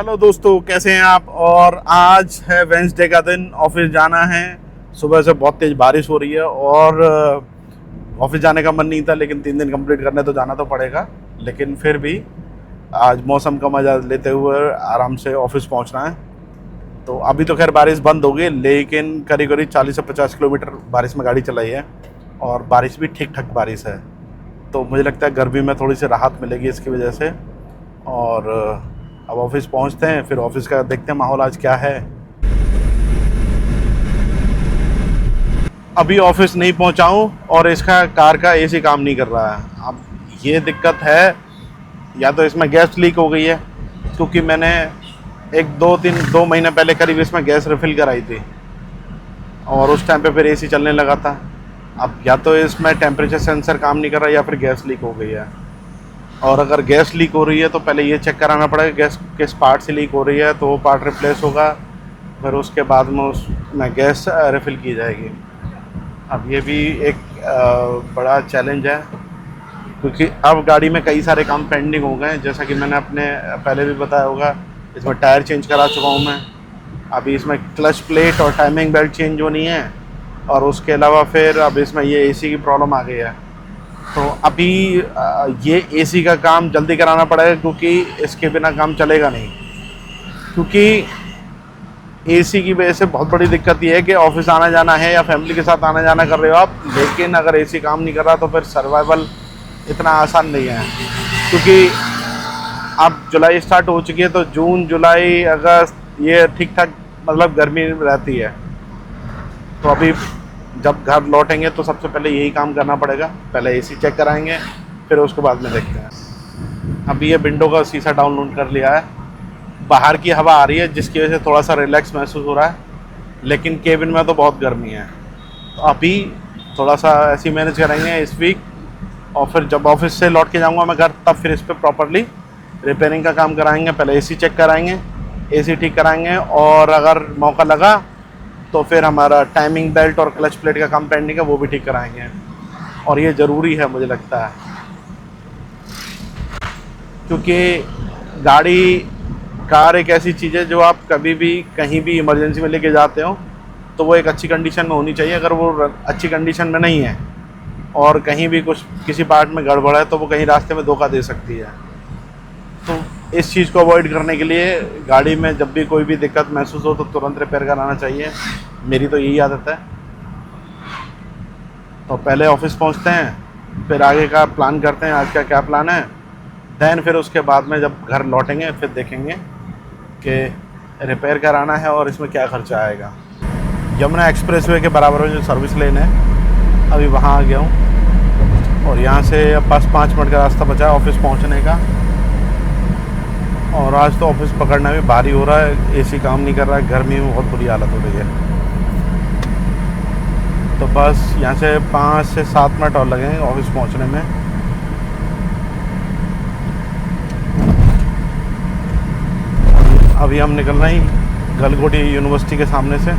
Hello दोस्तों, कैसे हैं आप। और आज है वेंसडे का दिन, ऑफिस जाना है। सुबह से बहुत तेज़ बारिश हो रही है और ऑफिस जाने का मन नहीं था, लेकिन 3 दिन कंप्लीट करने तो जाना तो पड़ेगा। लेकिन फिर भी आज मौसम का मज़ा लेते हुए आराम से ऑफिस पहुंचना है। तो अभी तो खैर बारिश बंद हो गई, लेकिन करीब करीब 40 से 50 किलोमीटर बारिश में गाड़ी चलाई है और बारिश भी ठीक ठाक बारिश है। तो मुझे लगता है गर्मी में थोड़ी सी राहत मिलेगी इसकी वजह से। और अब ऑफिस पहुंचते हैं, फिर ऑफिस का देखते हैं माहौल आज क्या है। अभी ऑफिस नहीं पहुंचा हूं और इसका कार का एसी काम नहीं कर रहा है। अब ये दिक्कत है, या तो इसमें गैस लीक हो गई है, क्योंकि मैंने 2 महीने पहले करीब इसमें गैस रिफ़िल कराई थी और उस टाइम पे फिर एसी चलने लगा था। अब या तो इसमें टेम्परेचर सेंसर काम नहीं कर रहा या फिर गैस लीक हो गई है। और अगर गैस लीक हो रही है तो पहले ये चेक कराना पड़ेगा गैस किस पार्ट से लीक हो रही है, तो वो पार्ट रिप्लेस होगा। फिर उसके बाद में उसमें गैस रिफ़िल की जाएगी। अब ये भी एक बड़ा चैलेंज है, क्योंकि अब गाड़ी में कई सारे काम पेंडिंग हो गए हैं। जैसा कि मैंने अपने पहले भी बताया होगा, इसमें टायर चेंज करा चुका हूँ मैं। अभी इसमें क्लच प्लेट और टाइमिंग बेल्ट चेंज होनी है, और उसके अलावा फिर अब इसमें ये एसी की प्रॉब्लम आ गई है। तो अभी ये एसी का काम जल्दी कराना पड़ेगा, क्योंकि इसके बिना काम चलेगा नहीं। क्योंकि एसी की वजह से बहुत बड़ी दिक्कत ये है कि ऑफिस आना जाना है या फैमिली के साथ आना जाना कर रहे हो आप, लेकिन अगर एसी काम नहीं कर रहा तो फिर सर्वाइवल इतना आसान नहीं है। क्योंकि अब जुलाई स्टार्ट हो चुकी है, तो जून जुलाई अगस्त ये ठीक ठाक मतलब गर्मी रहती है। तो अभी जब घर लौटेंगे तो सबसे पहले यही काम करना पड़ेगा। पहले एसी चेक कराएंगे, फिर उसके बाद में देखते हैं। अभी ये विंडो का शीशा डाउनलोड कर लिया है, बाहर की हवा आ रही है जिसकी वजह से थोड़ा सा रिलैक्स महसूस हो रहा है, लेकिन केबिन में तो बहुत गर्मी है। तो अभी थोड़ा सा ऐसे ही मैनेज करेंगे इस वीक, और फिर जब ऑफिस से लौट के जाऊँगा मैं घर, तब फिर इस पर प्रॉपरली रिपेयरिंग का काम कराएंगे। पहले एसी चेक कराएंगे, एसी ठीक कराएंगे, और अगर मौका लगा तो फिर हमारा टाइमिंग बेल्ट और क्लच प्लेट का काम पेंडिंग है, वो भी ठीक कराएंगे। और ये ज़रूरी है मुझे लगता है, क्योंकि कार एक ऐसी चीज़ है जो आप कभी भी कहीं भी इमरजेंसी में लेके जाते हो तो वो एक अच्छी कंडीशन में होनी चाहिए। अगर वो अच्छी कंडीशन में नहीं है और कहीं भी कुछ किसी पार्ट में गड़बड़ है, तो वो कहीं रास्ते में धोखा दे सकती है। तो इस चीज़ को अवॉइड करने के लिए गाड़ी में जब भी कोई भी दिक्कत महसूस हो तो तुरंत रिपेयर कराना चाहिए। मेरी तो यही आदत है। तो पहले ऑफिस पहुंचते हैं, फिर आगे का प्लान करते हैं, आज का क्या प्लान है। दैन फिर उसके बाद में जब घर लौटेंगे फिर देखेंगे कि रिपेयर कराना है और इसमें क्या खर्चा आएगा। यमुना एक्सप्रेसवे के बराबर में जो सर्विस लेन है, अभी वहाँ आ गया हूँ, और यहाँ से अब बस 5 मिनट का रास्ता बचा है ऑफिस पहुँचने का। और आज तो ऑफिस पकड़ना भी भारी हो रहा है, एसी काम नहीं कर रहा है, गर्मी में बहुत बुरी हालत हो रही है। तो बस यहाँ से 5 से 7 मिनट और लगेंगे ऑफिस पहुँचने में। अभी हम निकल रहे हैं गलगोटी यूनिवर्सिटी के सामने से।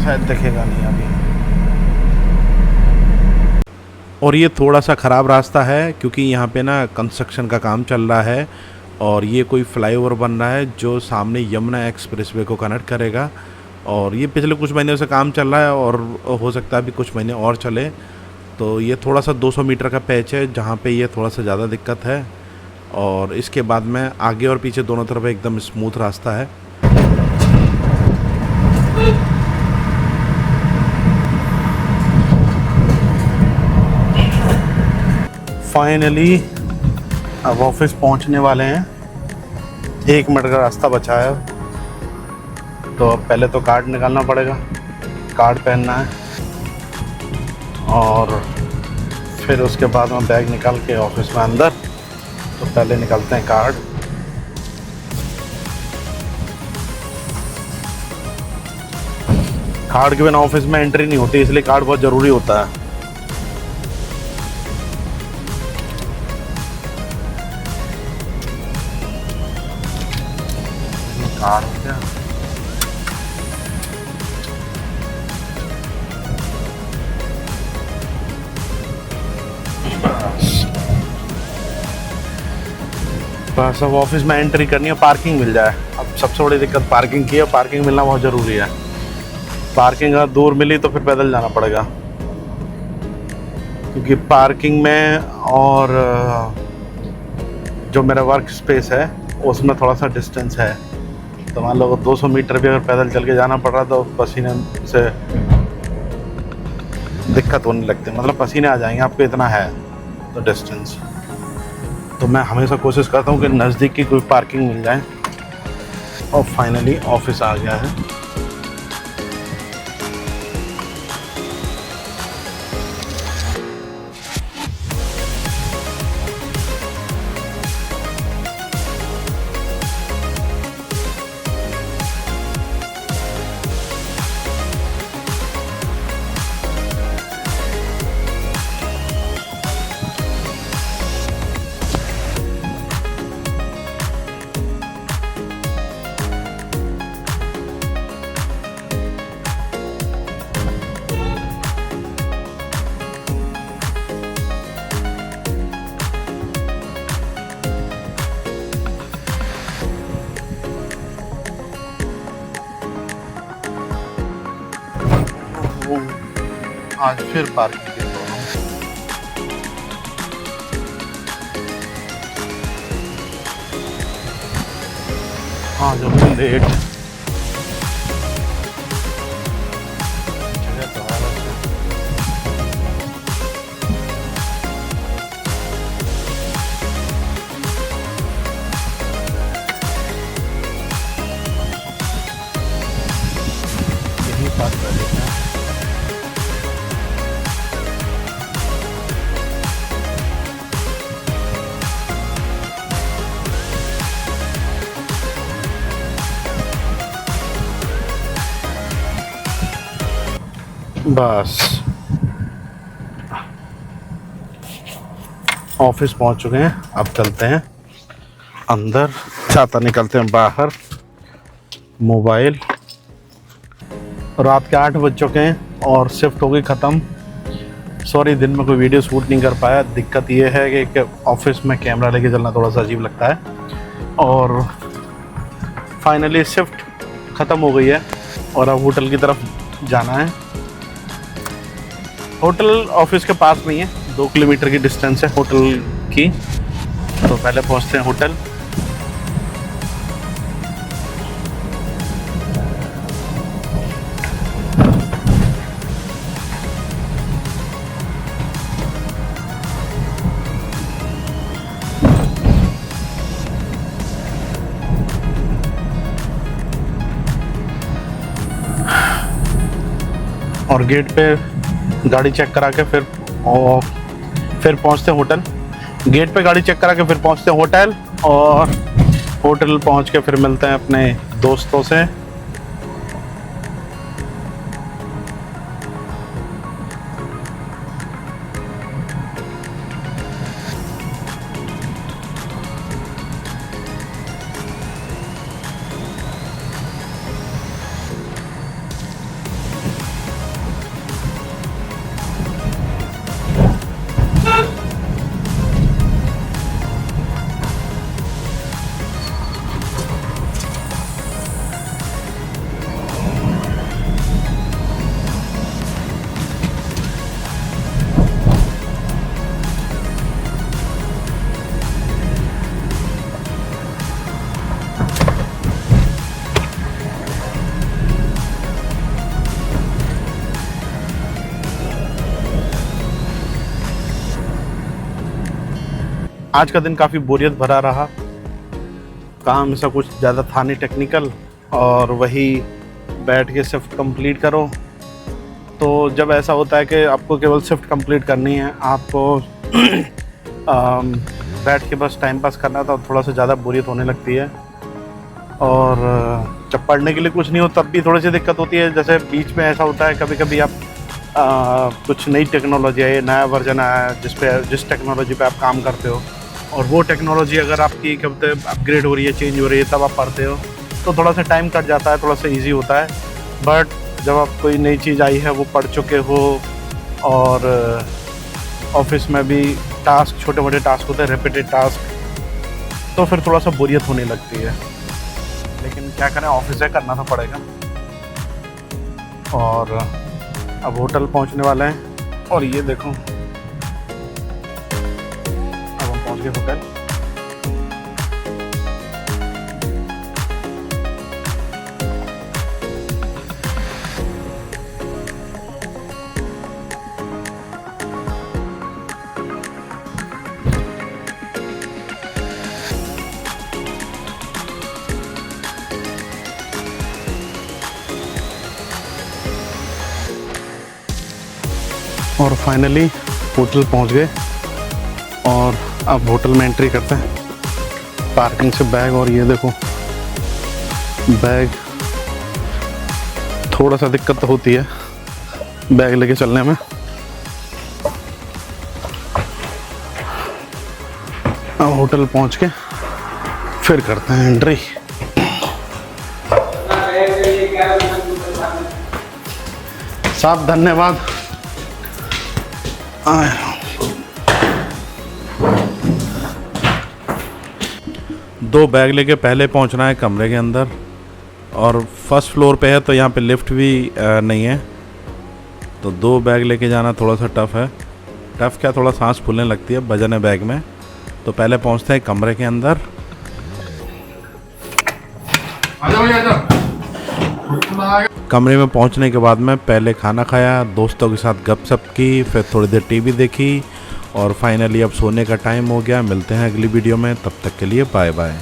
शायद दिखेगा नहीं अभी। और ये थोड़ा सा ख़राब रास्ता है, क्योंकि यहाँ पे ना कंस्ट्रक्शन का काम चल रहा है, और ये कोई फ्लाईओवर बन रहा है जो सामने यमुना एक्सप्रेसवे को कनेक्ट करेगा। और ये पिछले कुछ महीनों से काम चल रहा है और हो सकता है अभी कुछ महीने और चले। तो ये थोड़ा सा 200 मीटर का पैच है जहाँ पे ये थोड़ा सा ज़्यादा दिक्कत है, और इसके बाद में आगे और पीछे दोनों तरफ एकदम स्मूथ रास्ता है। फाइनली अब ऑफिस पहुंचने वाले हैं, 1 मिनट का रास्ता बचा है। तो अब पहले तो कार्ड निकालना पड़ेगा, कार्ड पहनना है, और फिर उसके बाद में बैग निकाल के ऑफिस में अंदर। तो पहले निकालते हैं कार्ड। कार्ड के बिना ऑफिस में एंट्री नहीं होती, इसलिए कार्ड बहुत ज़रूरी होता है। कार्ड हो गया। बस अब ऑफिस में एंट्री करनी है, पार्किंग मिल जाए। अब सबसे बड़ी दिक्कत पार्किंग की है, पार्किंग मिलना बहुत ज़रूरी है। पार्किंग अगर दूर मिली तो फिर पैदल जाना पड़ेगा, क्योंकि पार्किंग में और जो मेरा वर्क स्पेस है उसमें थोड़ा सा डिस्टेंस है। तो मान लो 200 मीटर भी अगर पैदल चल के जाना पड़ रहा तो पसीने से दिक्कत होने लगती है, मतलब पसीने आ जाएंगे आपको, इतना है तो डिस्टेंस। तो मैं हमेशा कोशिश करता हूँ कि नज़दीक की कोई पार्किंग मिल जाए। और फाइनली ऑफिस आ गया है। आज फिर पार्किंग की प्रॉब्लम। हाँ जो लेट यही बात कर लेते हैं। बस ऑफिस पहुंच चुके हैं, अब चलते हैं अंदर, छाता निकलते हैं बाहर। मोबाइल रात के 8 बज चुके हैं और शिफ्ट हो गई ख़त्म। सॉरी दिन में कोई वीडियो शूट नहीं कर पाया। दिक्कत ये है कि ऑफिस में कैमरा लेके चलना थोड़ा सा अजीब लगता है। और फाइनली शिफ्ट ख़त्म हो गई है और अब होटल की तरफ जाना है। होटल ऑफिस के पास में ही है, 2 किलोमीटर की डिस्टेंस है होटल की। तो पहले पहुंचते हैं होटल। और गेट पे गाड़ी चेक करा के फिर पहुंचते हैं होटल। गेट पे गाड़ी चेक करा के फिर पहुंचते हैं होटल, और होटल पहुंच के फिर मिलते हैं अपने दोस्तों से। आज का दिन काफ़ी बोरियत भरा रहा। काम ऐसा कुछ ज़्यादा था नहीं टेक्निकल, और वही बैठ के शिफ्ट कंप्लीट करो। तो जब ऐसा होता है कि आपको केवल शिफ्ट कंप्लीट करनी है, आपको बैठ के बस टाइम पास करना, तो थोड़ा सा ज़्यादा बोरियत होने लगती है। और जब पढ़ने के लिए कुछ नहीं हो तब भी थोड़ी सी दिक्कत होती है। जैसे बीच में ऐसा होता है कभी कभी आप कुछ नई टेक्नोलॉजी है, नया वर्जन आया है जिस टेक्नोलॉजी पे आप काम करते हो, और वो टेक्नोलॉजी अगर आपकी क्या बोलते हैं अपग्रेड हो रही है, चेंज हो रही है, तब आप पढ़ते हो तो थोड़ा सा टाइम कट जाता है, थोड़ा सा इजी होता है। बट जब आप कोई नई चीज़ आई है वो पढ़ चुके हो, और ऑफिस में भी टास्क छोटे मोटे टास्क होते हैं, रिपीटेड टास्क, तो फिर थोड़ा सा बोरियत होने लगती है, लेकिन क्या करें, ऑफिस है, करना तो पड़ेगा। और अब होटल पहुंचने वाले हैं और ये देखो अब हम पहुंच गए होटल। और फाइनली होटल पहुंच गए और अब होटल में एंट्री करते हैं। पार्किंग से बैग, और ये देखो बैग, थोड़ा सा दिक्कत तो होती है बैग लेके चलने में। अब होटल पहुंच के फिर करते हैं एंट्री। साहब धन्यवाद। दो बैग लेके पहले पहुंचना है कमरे के अंदर, और फर्स्ट फ्लोर पे है तो यहाँ पे लिफ्ट भी नहीं है, तो दो बैग लेके जाना थोड़ा सा टफ़ है। टफ़ क्या, थोड़ा सांस फूलने लगती है, वजन है बैग में। तो पहले पहुंचते हैं कमरे के अंदर। कमरे में पहुंचने के बाद में पहले खाना खाया, दोस्तों के साथ गपशप की, फिर थोड़ी देर टीवी देखी, और फाइनली अब सोने का टाइम हो गया। मिलते हैं अगली वीडियो में, तब तक के लिए बाय बाय।